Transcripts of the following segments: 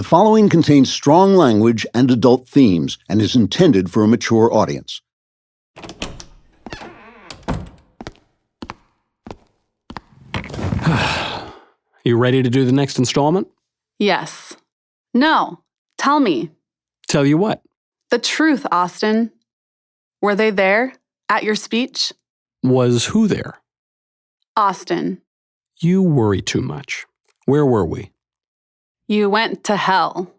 The following contains strong language and adult themes and is intended for a mature audience. You ready to do the next installment? Yes. No. Tell me. Tell you what? The truth, Austin. Were they there at your speech? Was who there? Austin. You worry too much. Where were we? You went to hell.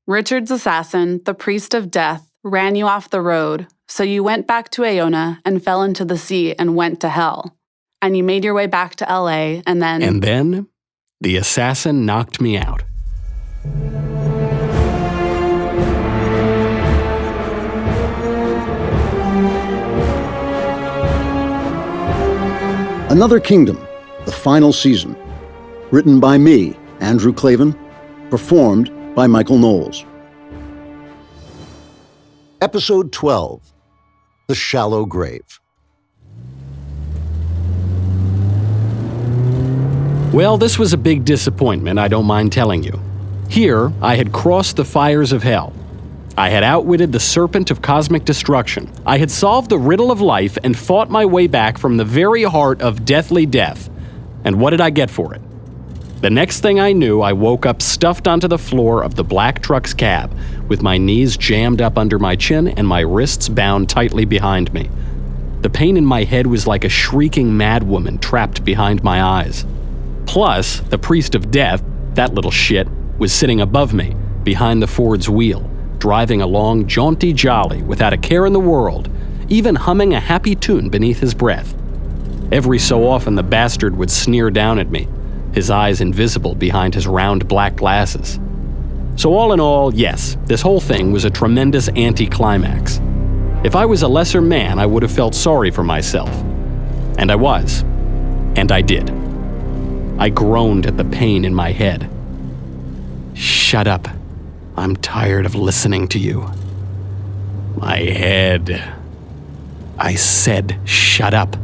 Richard's assassin, the priest of death, ran you off the road, so you went back to Aona and fell into the sea and went to hell. And you made your way back to LA and then... And then, the assassin knocked me out. Another Kingdom, the final season. Written by me, Andrew Clavin. Performed by Michael Knowles. Episode 12, The Shallow Grave. Well, this was a big disappointment, I don't mind telling you. Here, I had crossed the fires of hell. I had outwitted the serpent of cosmic destruction. I had solved the riddle of life and fought my way back from the very heart of deathly death. And what did I get for it? The next thing I knew, I woke up stuffed onto the floor of the black truck's cab, with my knees jammed up under my chin and my wrists bound tightly behind me. The pain in my head was like a shrieking madwoman trapped behind my eyes. Plus, the priest of death, that little shit, was sitting above me, behind the Ford's wheel, driving along jaunty jolly without a care in the world, even humming a happy tune beneath his breath. Every so often the bastard would sneer down at me, his eyes invisible behind his round black glasses. So all in all, yes, this whole thing was a tremendous anticlimax. If I was a lesser man, I would have felt sorry for myself. And I was. And I did. I groaned at the pain in my head. Shut up. I'm tired of listening to you. My head. I said, shut up.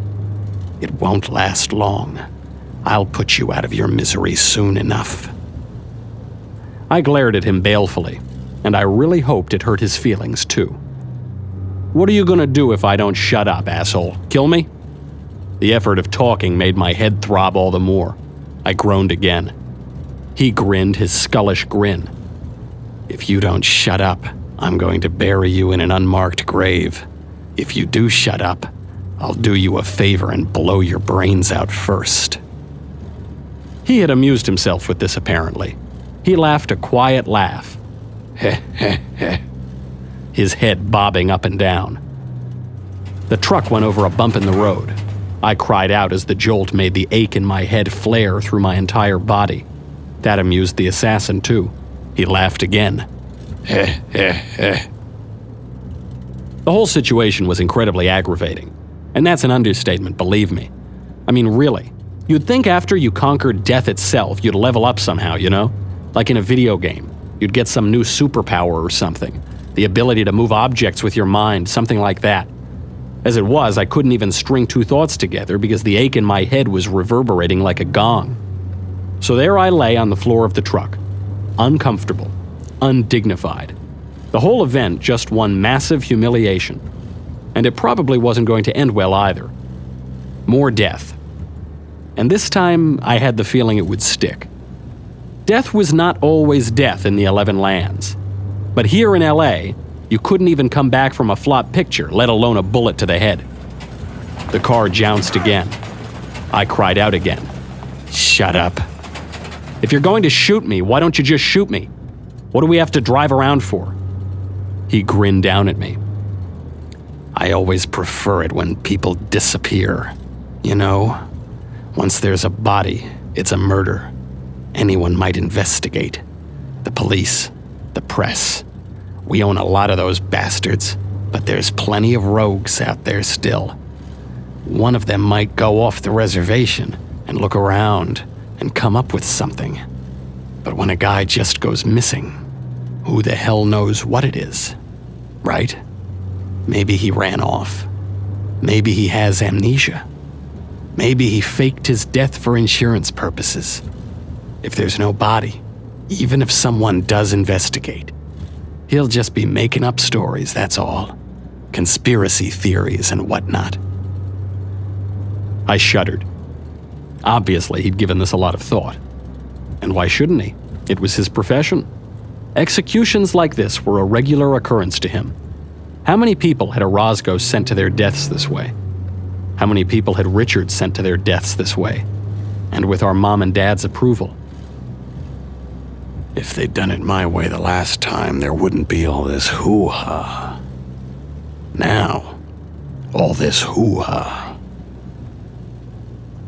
It won't last long. I'll put you out of your misery soon enough. I glared at him balefully, and I really hoped it hurt his feelings too. What are you gonna do if I don't shut up, asshole? Kill me? The effort of talking made my head throb all the more. I groaned again. He grinned his skullish grin. If you don't shut up, I'm going to bury you in an unmarked grave. If you do shut up, I'll do you a favor and blow your brains out first. He had amused himself with this apparently. He laughed a quiet laugh. Heh heh heh. His head bobbing up and down. The truck went over a bump in the road. I cried out as the jolt made the ache in my head flare through my entire body. That amused the assassin too. He laughed again. Heh heh heh. The whole situation was incredibly aggravating. And that's an understatement, believe me. I mean, really. You'd think after you conquered death itself, you'd level up somehow, you know? Like in a video game. You'd get some new superpower or something. The ability to move objects with your mind, something like that. As it was, I couldn't even string two thoughts together because the ache in my head was reverberating like a gong. So there I lay on the floor of the truck. Uncomfortable. Undignified. The whole event just one massive humiliation. And it probably wasn't going to end well either. More death. And this time, I had the feeling it would stick. Death was not always death in the 11 lands. But here in LA, you couldn't even come back from a flop picture, let alone a bullet to the head. The car jounced again. I cried out again. Shut up. If you're going to shoot me, why don't you just shoot me? What do we have to drive around for? He grinned down at me. I always prefer it when people disappear. You know? Once there's a body, it's a murder. Anyone might investigate. The police, the press. We own a lot of those bastards, but there's plenty of rogues out there still. One of them might go off the reservation and look around and come up with something. But when a guy just goes missing, who the hell knows what it is, right? Maybe he ran off. Maybe he has amnesia. Maybe he faked his death for insurance purposes. If there's no body, Even if someone does investigate, he'll just be making up stories, that's all. Conspiracy theories and whatnot. I shuddered. Obviously, he'd given this a lot of thought. And why shouldn't he? It was his profession. Executions like this were a regular occurrence to him. How many people had Orozco sent to their deaths this way? How many people had Richard sent to their deaths this way? And with our mom and dad's approval? If they'd done it my way the last time, there wouldn't be all this hoo-ha. Now, all this hoo-ha.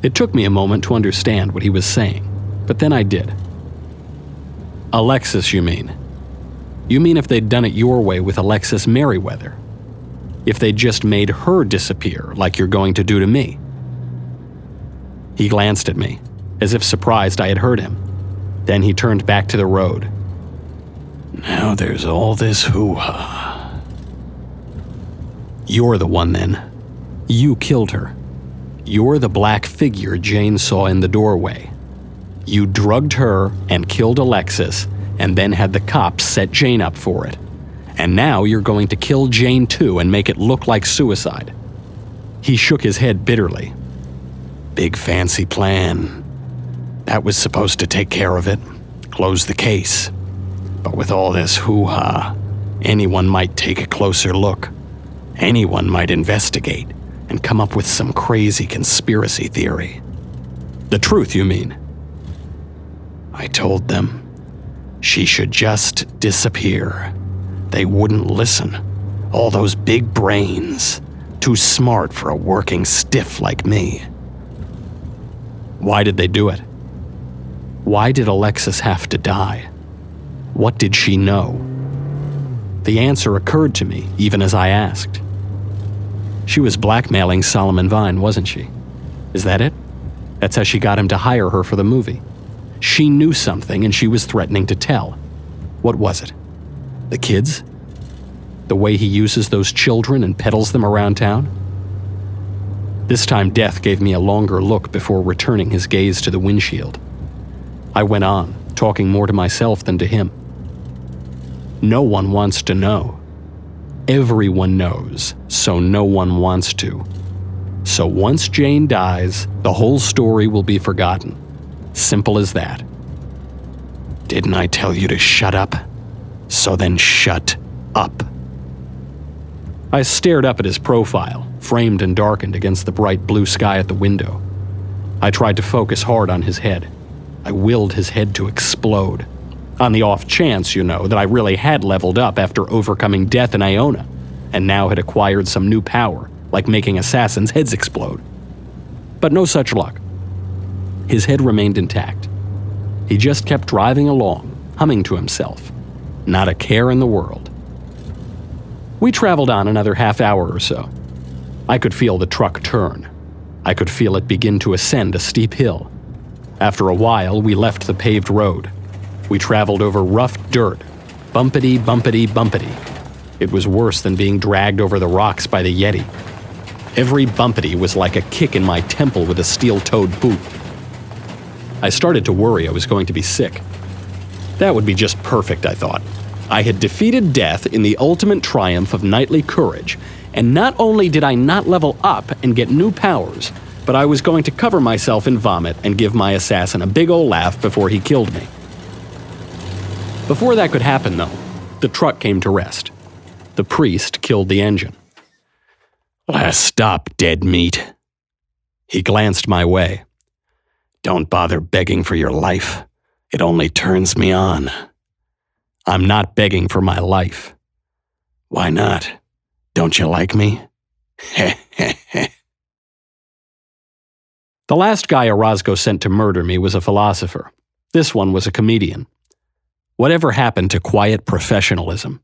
It took me a moment to understand what he was saying, but then I did. Alexis, you mean? You mean if they'd done it your way with Alexis Merriweather? If they'd just made her disappear like you're going to do to me? He glanced at me, as if surprised I had heard him. Then he turned back to the road. Now there's all this hoo-ha. You're the one then. You killed her. You're the black figure Jane saw in the doorway. You drugged her and killed Alexis, and then had the cops set Jane up for it. And now you're going to kill Jane too and make it look like suicide. He shook his head bitterly. Big fancy plan. That was supposed to take care of it, close the case. But with all this hoo-ha, anyone might take a closer look. Anyone might investigate and come up with some crazy conspiracy theory. The truth, you mean? I told them she should just disappear. They wouldn't listen. All those big brains, too smart for a working stiff like me. Why did they do it? Why did Alexis have to die? What did she know? The answer occurred to me even as I asked. She was blackmailing Solomon Vine, wasn't she? Is that it? That's how she got him to hire her for the movie. She knew something and she was threatening to tell. What was it? The kids? The way he uses those children and peddles them around town? This time Death gave me a longer look before returning his gaze to the windshield. I went on, talking more to myself than to him. No one wants to know. Everyone knows, so no one wants to. So once Jane dies, the whole story will be forgotten. Simple as that. Didn't I tell you to shut up? So then shut up. I stared up at his profile, framed and darkened against the bright blue sky at the window. I tried to focus hard on his head. I willed his head to explode. On the off chance, that I really had leveled up after overcoming death in Aona, and now had acquired some new power, like making assassins' heads explode. But no such luck. His head remained intact. He just kept driving along, humming to himself. Not a care in the world. We traveled on another half hour or so. I could feel the truck turn. I could feel it begin to ascend a steep hill. After a while, we left the paved road. We traveled over rough dirt, bumpety, bumpety, bumpety. It was worse than being dragged over the rocks by the Yeti. Every bumpety was like a kick in my temple with a steel-toed boot. I started to worry I was going to be sick. That would be just perfect, I thought. I had defeated death in the ultimate triumph of knightly courage, and not only did I not level up and get new powers, but I was going to cover myself in vomit and give my assassin a big ol' laugh before he killed me. Before that could happen, though, the truck came to rest. The priest killed the engine. Last stop, dead meat. He glanced my way. Don't bother begging for your life. It only turns me on. I'm not begging for my life. Why not? Don't you like me? The last guy Orozco sent to murder me was a philosopher. This one was a comedian. Whatever happened to quiet professionalism?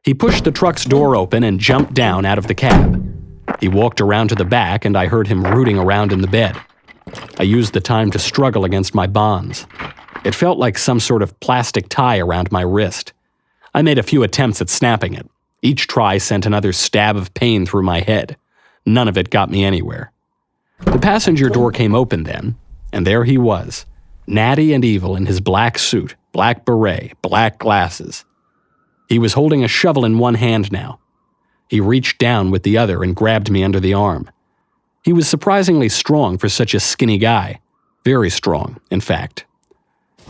He pushed the truck's door open and jumped down out of the cab. He walked around to the back and I heard him rooting around in the bed. I used the time to struggle against my bonds. It felt like some sort of plastic tie around my wrist. I made a few attempts at snapping it. Each try sent another stab of pain through my head. None of it got me anywhere. The passenger door came open then, and there he was, natty and evil in his black suit, black beret, black glasses. He was holding a shovel in one hand now. He reached down with the other and grabbed me under the arm. He was surprisingly strong for such a skinny guy. Very strong, in fact.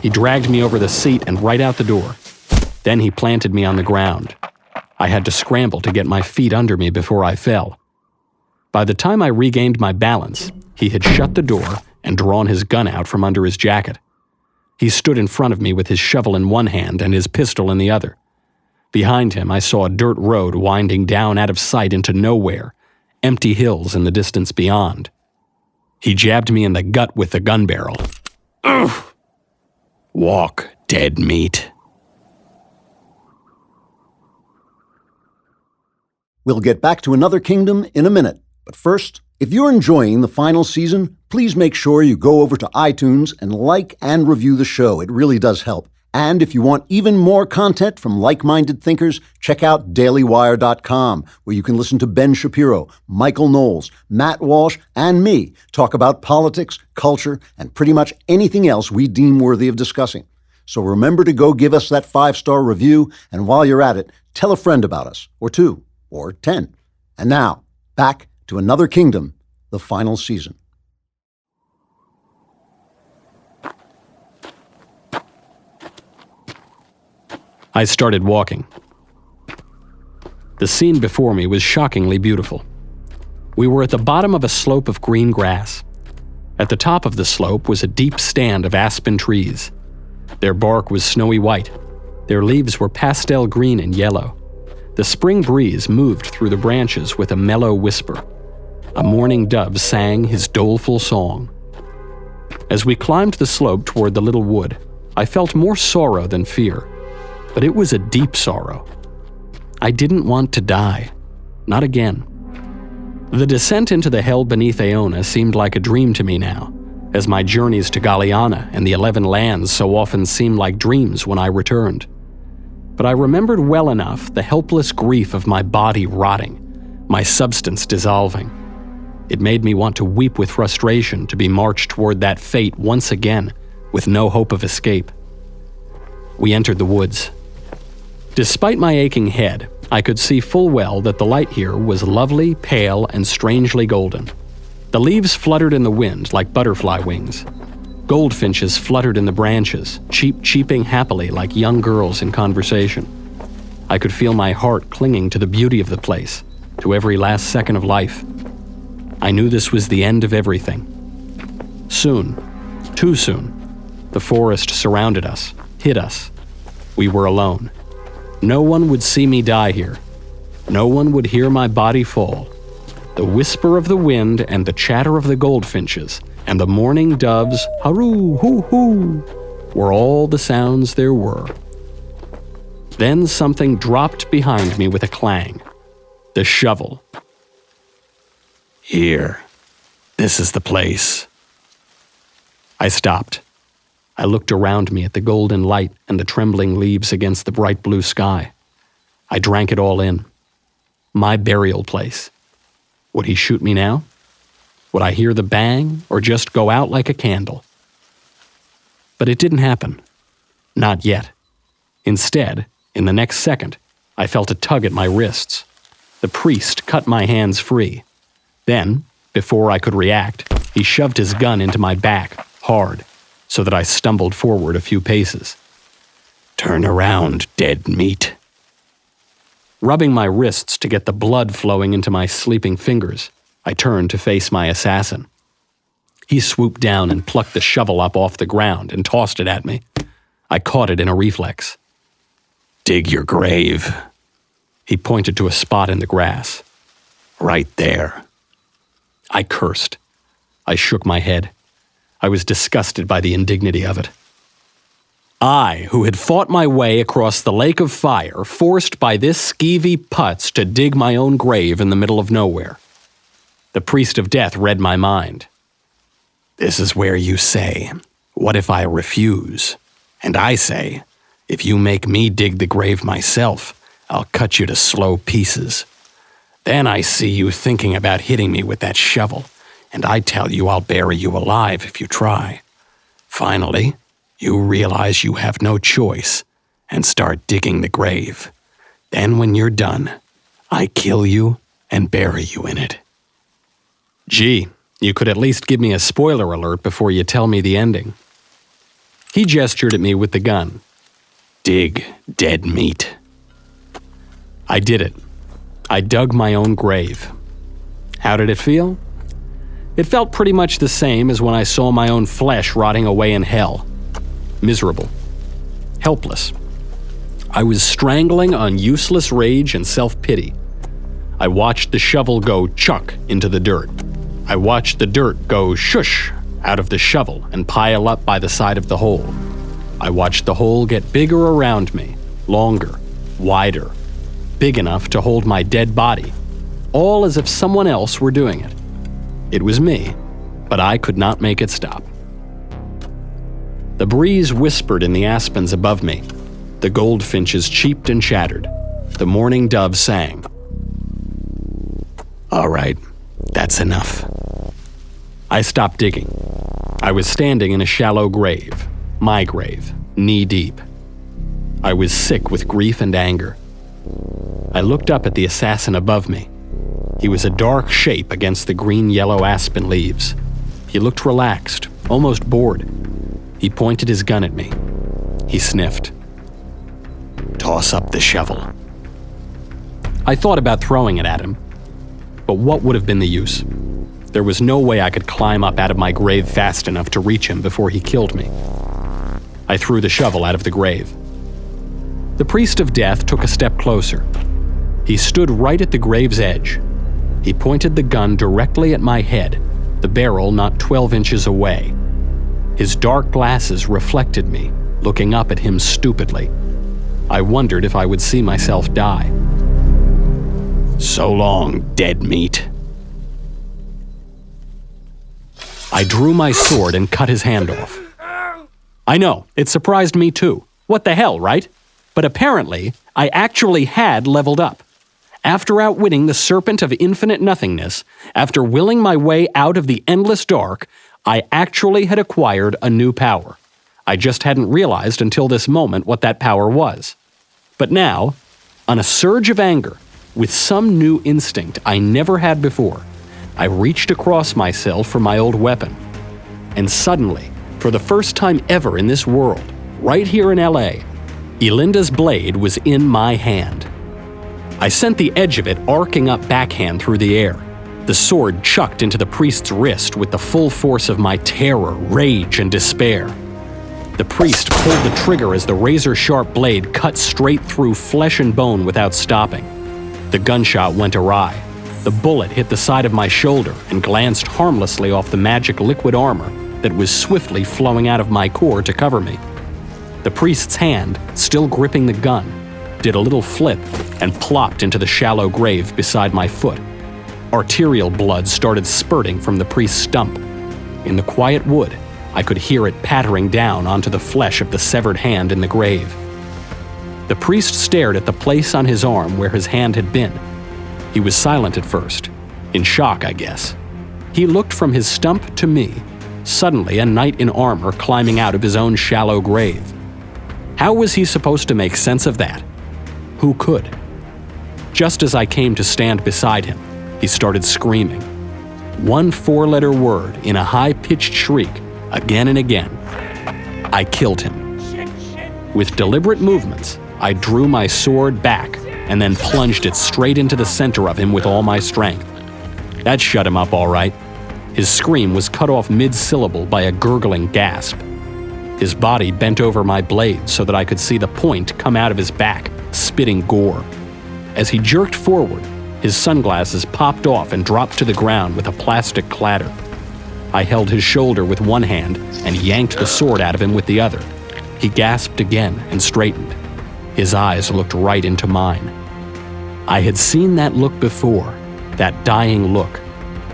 He dragged me over the seat and right out the door. Then he planted me on the ground. I had to scramble to get my feet under me before I fell. By the time I regained my balance, he had shut the door and drawn his gun out from under his jacket. He stood in front of me with his shovel in one hand and his pistol in the other. Behind him, I saw a dirt road winding down out of sight into nowhere, empty hills in the distance beyond. He jabbed me in the gut with the gun barrel. Ugh! Walk, dead meat. We'll get back to Another Kingdom in a minute, but first, if you're enjoying the final season, please make sure you go over to iTunes and like and review the show. It really does help. And if you want even more content from like-minded thinkers, check out dailywire.com, where you can listen to Ben Shapiro, Michael Knowles, Matt Walsh, and me talk about politics, culture, and pretty much anything else we deem worthy of discussing. So remember to go give us that 5-star review, and while you're at it, tell a friend about us, or 2, or 10. And now, back to Another Kingdom, the final season. I started walking. The scene before me was shockingly beautiful. We were at the bottom of a slope of green grass. At the top of the slope was a deep stand of aspen trees. Their bark was snowy white. Their leaves were pastel green and yellow. The spring breeze moved through the branches with a mellow whisper. A mourning dove sang his doleful song. As we climbed the slope toward the little wood, I felt more sorrow than fear. But it was a deep sorrow. I didn't want to die. Not again. The descent into the hell beneath Aona seemed like a dream to me now, as my journeys to Galiana and the 11 lands so often seemed like dreams when I returned. But I remembered well enough the helpless grief of my body rotting, my substance dissolving. It made me want to weep with frustration to be marched toward that fate once again, with no hope of escape. We entered the woods. Despite my aching head, I could see full well that the light here was lovely, pale, and strangely golden. The leaves fluttered in the wind like butterfly wings. Goldfinches fluttered in the branches, cheeping happily like young girls in conversation. I could feel my heart clinging to the beauty of the place, to every last second of life. I knew this was the end of everything. Soon, too soon, the forest surrounded us, hid us. We were alone. No one would see me die here. No one would hear my body fall. The whisper of the wind and the chatter of the goldfinches and the mourning doves, haroo, hoo, hoo, were all the sounds there were. Then something dropped behind me with a clang. The shovel. Here. This is the place. I stopped. I looked around me at the golden light and the trembling leaves against the bright blue sky. I drank it all in. My burial place. Would he shoot me now? Would I hear the bang or just go out like a candle? But it didn't happen. Not yet. Instead, in the next second, I felt a tug at my wrists. The priest cut my hands free. Then, before I could react, he shoved his gun into my back, hard, so that I stumbled forward a few paces. Turn around, dead meat. Rubbing my wrists to get the blood flowing into my sleeping fingers, I turned to face my assassin. He swooped down and plucked the shovel up off the ground and tossed it at me. I caught it in a reflex. Dig your grave. He pointed to a spot in the grass. Right there. I cursed. I shook my head. I was disgusted by the indignity of it. I, who had fought my way across the lake of fire, forced by this skeevy putz to dig my own grave in the middle of nowhere. The priest of death read my mind. This is where you say, what if I refuse? And I say, if you make me dig the grave myself, I'll cut you to slow pieces. Then I see you thinking about hitting me with that shovel, and I tell you I'll bury you alive if you try. Finally, You realize you have no choice and start digging the grave. Then when you're done, I kill you and bury you in it. Gee, you could at least give me a spoiler alert before you tell me the ending. He gestured at me with the gun. Dig dead meat. I did it. I dug my own grave. How did it feel? It felt pretty much the same as when I saw my own flesh rotting away in hell. Miserable. Helpless. I was strangling on useless rage and self-pity. I watched the shovel go chuck into the dirt. I watched the dirt go shush out of the shovel and pile up by the side of the hole. I watched the hole get bigger around me, longer, wider, big enough to hold my dead body, all as if someone else were doing it. It was me, but I could not make it stop. The breeze whispered in the aspens above me. The goldfinches cheeped and chattered. The mourning dove sang. All right, that's enough. I stopped digging. I was standing in a shallow grave, my grave, knee-deep. I was sick with grief and anger. I looked up at the assassin above me. He was a dark shape against the green-yellow aspen leaves. He looked relaxed, almost bored. He pointed his gun at me. He sniffed. Toss up the shovel. I thought about throwing it at him, but what would have been the use? There was no way I could climb up out of my grave fast enough to reach him before he killed me. I threw the shovel out of the grave. The priest of death took a step closer. He stood right at the grave's edge. He pointed the gun directly at my head, the barrel not 12 inches away. His dark glasses reflected me, looking up at him stupidly. I wondered if I would see myself die. So long, dead meat. I drew my sword and cut his hand off. I know, it surprised me too. What the hell, right? But apparently, I actually had leveled up. After outwitting the serpent of infinite nothingness, after willing my way out of the endless dark, I actually had acquired a new power. I just hadn't realized until this moment what that power was. But now, on a surge of anger, with some new instinct I never had before, I reached across myself for my old weapon. And suddenly, for the first time ever in this world, right here in LA, Elinda's blade was in my hand. I sent the edge of it arcing up backhand through the air. The sword chucked into the priest's wrist with the full force of my terror, rage, and despair. The priest pulled the trigger as the razor-sharp blade cut straight through flesh and bone without stopping. The gunshot went awry. The bullet hit the side of my shoulder and glanced harmlessly off the magic liquid armor that was swiftly flowing out of my core to cover me. The priest's hand, still gripping the gun, did a little flip and plopped into the shallow grave beside my foot. Arterial blood started spurting from the priest's stump. In the quiet wood, I could hear it pattering down onto the flesh of the severed hand in the grave. The priest stared at the place on his arm where his hand had been. He was silent at first, in shock, I guess. He looked from his stump to me, suddenly a knight in armor climbing out of his own shallow grave. How was he supposed to make sense of that? Who could? Just as I came to stand beside him, he started screaming. One four-letter word in a high-pitched shriek, again and again. I killed him. With deliberate movements, I drew my sword back and then plunged it straight into the center of him with all my strength. That shut him up all right. His scream was cut off mid-syllable by a gurgling gasp. His body bent over my blade so that I could see the point come out of his back, spitting gore. As he jerked forward, his sunglasses popped off and dropped to the ground with a plastic clatter. I held his shoulder with one hand and yanked the sword out of him with the other. He gasped again and straightened. His eyes looked right into mine. I had seen that look before, that dying look,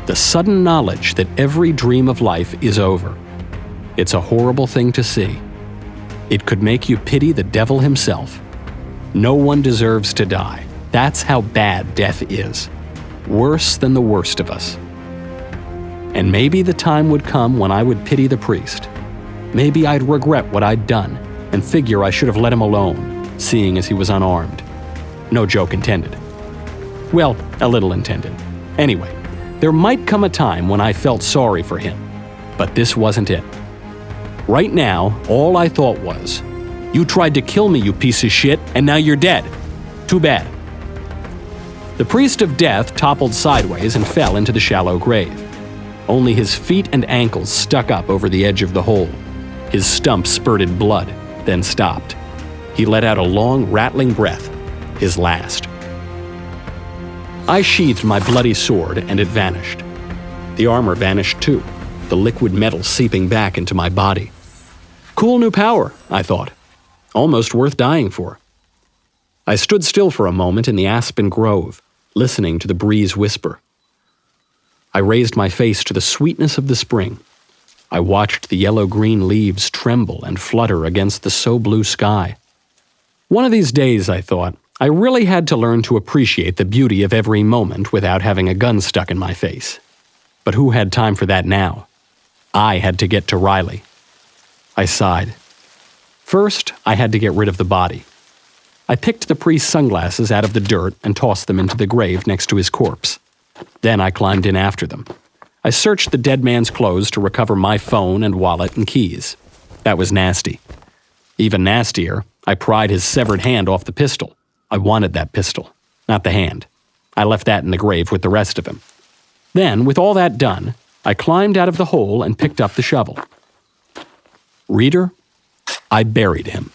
the sudden knowledge that every dream of life is over. It's a horrible thing to see. It could make you pity the devil himself. No one deserves to die. That's how bad death is. Worse than the worst of us. And maybe the time would come when I would pity the priest. Maybe I'd regret what I'd done and figure I should have let him alone, seeing as he was unarmed. No joke intended. Well, a little intended. Anyway, there might come a time when I felt sorry for him, but this wasn't it. Right now, all I thought was, "You tried to kill me, you piece of shit, and now you're dead. Too bad." The priest of death toppled sideways and fell into the shallow grave. Only his feet and ankles stuck up over the edge of the hole. His stump spurted blood, then stopped. He let out a long, rattling breath, his last. I sheathed my bloody sword, and it vanished. The armor vanished too, the liquid metal seeping back into my body. Cool new power, I thought. Almost worth dying for. I stood still for a moment in the aspen grove, listening to the breeze whisper. I raised my face to the sweetness of the spring. I watched the yellow-green leaves tremble and flutter against the so-blue sky. One of these days, I thought, I really had to learn to appreciate the beauty of every moment without having a gun stuck in my face. But who had time for that now? I had to get to Riley. I sighed. First, I had to get rid of the body. I picked the priest's sunglasses out of the dirt and tossed them into the grave next to his corpse. Then I climbed in after them. I searched the dead man's clothes to recover my phone and wallet and keys. That was nasty. Even nastier, I pried his severed hand off the pistol. I wanted that pistol, not the hand. I left that in the grave with the rest of him. Then, with all that done, I climbed out of the hole and picked up the shovel. Reader, I buried him.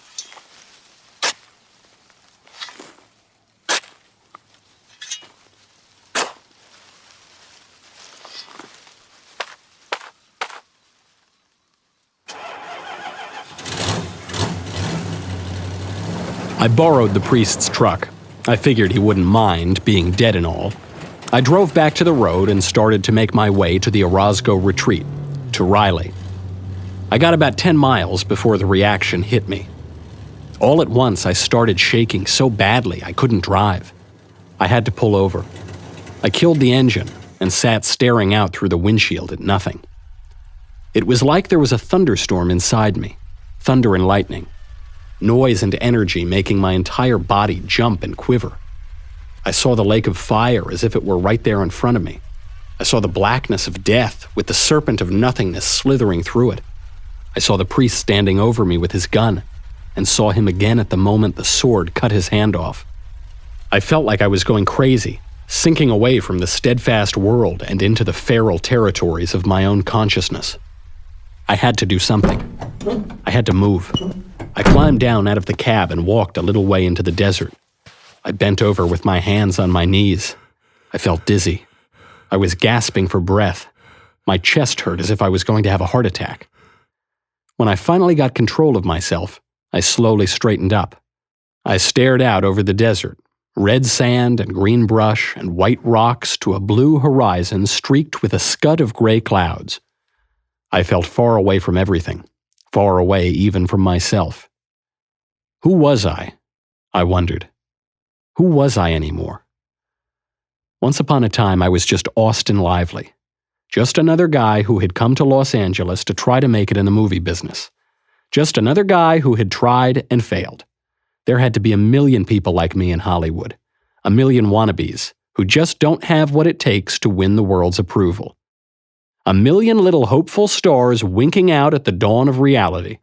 I borrowed the priest's truck. I figured he wouldn't mind being dead and all. I drove back to the road and started to make my way to the Orozco retreat, to Riley. I got about 10 miles before the reaction hit me. All at once, I started shaking so badly I couldn't drive. I had to pull over. I killed the engine and sat staring out through the windshield at nothing. It was like there was a thunderstorm inside me, thunder and lightning. Noise and energy making my entire body jump and quiver. I saw the lake of fire as if it were right there in front of me. I saw the blackness of death with the serpent of nothingness slithering through it. I saw the priest standing over me with his gun, and saw him again at the moment the sword cut his hand off. I felt like I was going crazy, sinking away from the steadfast world and into the feral territories of my own consciousness. I had to do something. I had to move. I climbed down out of the cab and walked a little way into the desert. I bent over with my hands on my knees. I felt dizzy. I was gasping for breath. My chest hurt as if I was going to have a heart attack. When I finally got control of myself, I slowly straightened up. I stared out over the desert, red sand and green brush and white rocks to a blue horizon streaked with a scud of gray clouds. I felt far away from everything, far away even from myself. Who was I? I wondered. Who was I anymore? Once upon a time, I was just Austin Lively. Just another guy who had come to Los Angeles to try to make it in the movie business. Just another guy who had tried and failed. There had to be a million people like me in Hollywood. A million wannabes who just don't have what it takes to win the world's approval. A million little hopeful stars winking out at the dawn of reality.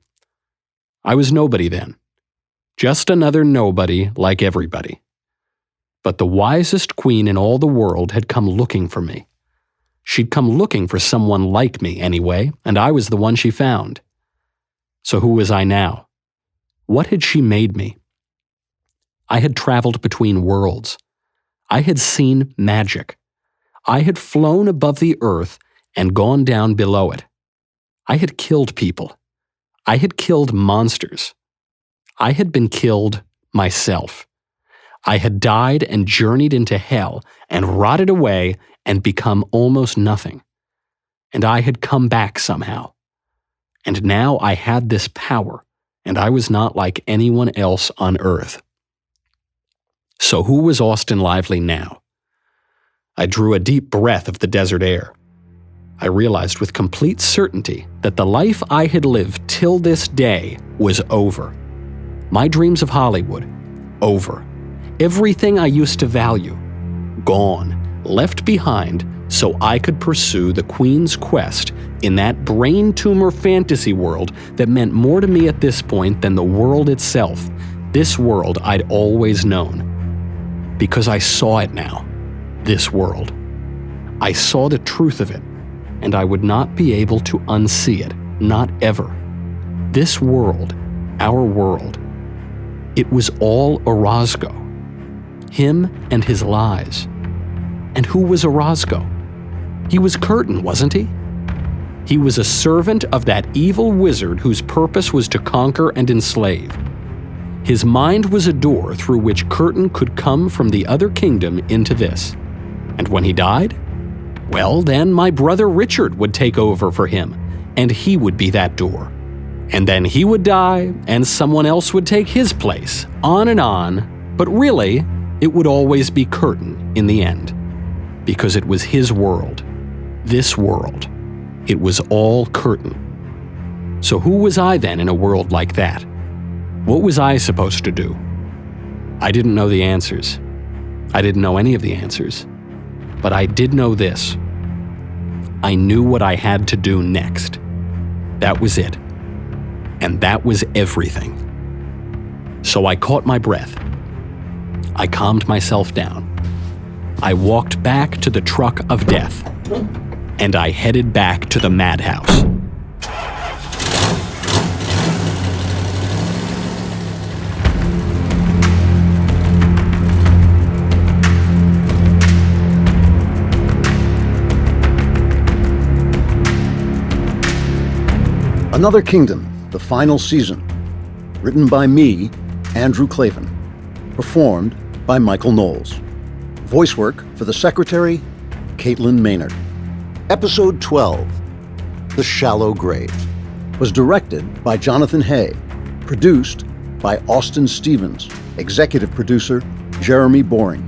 I was nobody then. Just another nobody like everybody. But the wisest queen in all the world had come looking for me. She'd come looking for someone like me anyway, and I was the one she found. So who was I now? What had she made me? I had traveled between worlds. I had seen magic. I had flown above the earth and gone down below it. I had killed people. I had killed monsters. I had been killed myself. I had died and journeyed into hell and rotted away and become almost nothing. And I had come back somehow. And now I had this power, and I was not like anyone else on earth. So who was Austin Lively now? I drew a deep breath of the desert air. I realized with complete certainty that the life I had lived till this day was over. My dreams of Hollywood, over. Everything I used to value, gone, left behind so I could pursue the Queen's quest in that brain tumor fantasy world that meant more to me at this point than the world itself, this world I'd always known. Because I saw it now, this world. I saw the truth of it, and I would not be able to unsee it, not ever. This world, our world, it was all Orozco. Him and his lies. And who was Orozco? He was Curtin, wasn't he? He was a servant of that evil wizard whose purpose was to conquer and enslave. His mind was a door through which Curtin could come from the other kingdom into this. And when he died, well, then my brother Richard would take over for him, and he would be that door. And then he would die, and someone else would take his place, on, but really, it would always be Curtin in the end. Because it was his world, this world. It was all Curtin. So who was I then in a world like that? What was I supposed to do? I didn't know the answers. I didn't know any of the answers. But I did know this. I knew what I had to do next. That was it. And that was everything. So I caught my breath. I calmed myself down. I walked back to the truck of death. And I headed back to the madhouse. Another Kingdom, the final season. Written by me, Andrew Clavin. Performed by Michael Knowles. Voice work for the Secretary, Caitlin Maynard. Episode 12, The Shallow Grave, was directed by Jonathan Hay, produced by Austin Stevens, executive producer Jeremy Boring,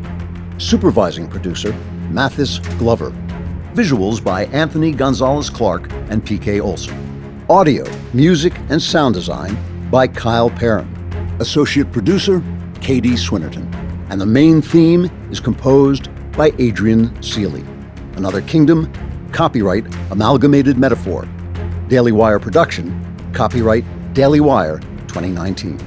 supervising producer Mathis Glover, visuals by Anthony Gonzalez-Clark and P.K. Olson, audio, music, and sound design by Kyle Perrin, associate producer Katie Swinnerton, and the main theme is composed by Adrian Seeley. Another Kingdom, copyright Amalgamated Metaphor. Daily Wire production, copyright Daily Wire 2019.